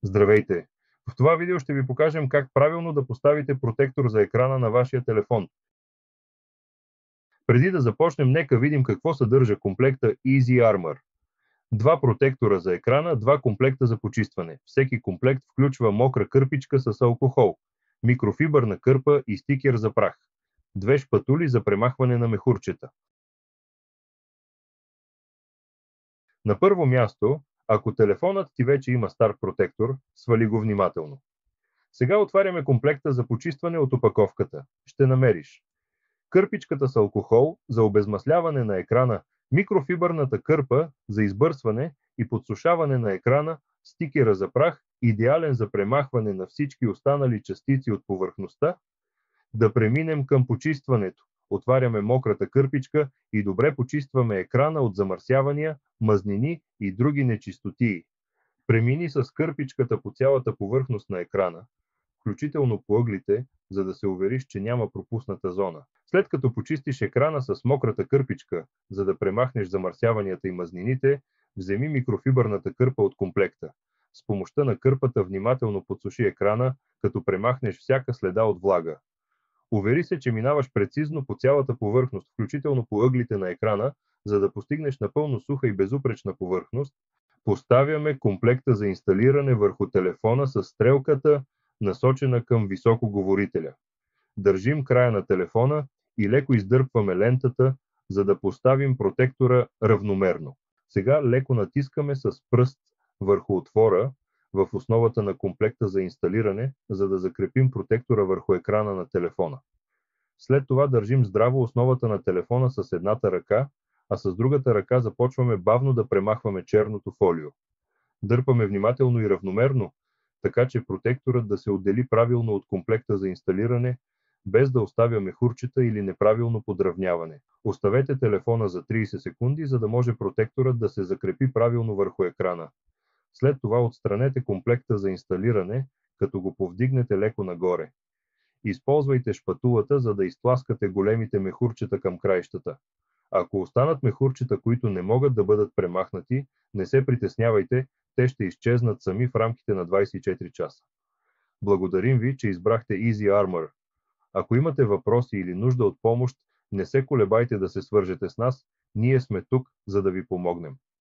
Здравейте! В това видео ще ви покажем как правилно да поставите протектор за екрана на вашия телефон. Преди да започнем, нека видим какво съдържа комплекта Easy Armor. Два протектора за екрана, два комплекта за почистване. Всеки комплект включва мокра кърпичка с алкохол, микрофибърна кърпа и стикер за прах. Две шпатули за премахване на мехурчета. На първо място, ако телефонът ти вече има стар протектор, свали го внимателно. Сега отваряме комплекта за почистване от опаковката. Ще намериш кърпичката с алкохол за обезмасляване на екрана, микрофибърната кърпа за избърсване и подсушаване на екрана, стикера за прах, идеален за премахване на всички останали частици от повърхността. Да преминем към почистването. Отваряме мократа кърпичка и добре почистваме екрана от замърсявания, мазнини и други нечистотии. Премини с кърпичката по цялата повърхност на екрана, включително по ъглите, за да се увериш, че няма пропусната зона. След като почистиш екрана с мократа кърпичка, за да премахнеш замърсяванията и мазнините, вземи микрофибърната кърпа от комплекта. С помощта на кърпата внимателно подсуши екрана, като премахнеш всяка следа от влага. Увери се, че минаваш прецизно по цялата повърхност, включително по ъглите на екрана, за да постигнеш напълно суха и безупречна повърхност. Поставяме комплекта за инсталиране върху телефона с стрелката, насочена към високоговорителя. Държим края на телефона и леко издърпваме лентата, за да поставим протектора равномерно. Сега леко натискаме с пръст върху отвора в основата на комплекта за инсталиране, за да закрепим протектора върху екрана на телефона. След това държим здраво основата на телефона с едната ръка, а с другата ръка започваме бавно да премахваме черното фолио. Дърпаме внимателно и равномерно, така че протекторът да се отдели правилно от комплекта за инсталиране, без да оставя мехурчета или неправилно подравняване. Оставете телефона за 30 секунди, за да може протекторът да се закрепи правилно върху екрана. След това отстранете комплекта за инсталиране, като го повдигнете леко нагоре. Използвайте шпатулата, за да изтласкате големите мехурчета към краищата. Ако останат мехурчета, които не могат да бъдат премахнати, не се притеснявайте, те ще изчезнат сами в рамките на 24 часа. Благодарим ви, че избрахте Easy Armor. Ако имате въпроси или нужда от помощ, не се колебайте да се свържете с нас, ние сме тук, за да ви помогнем.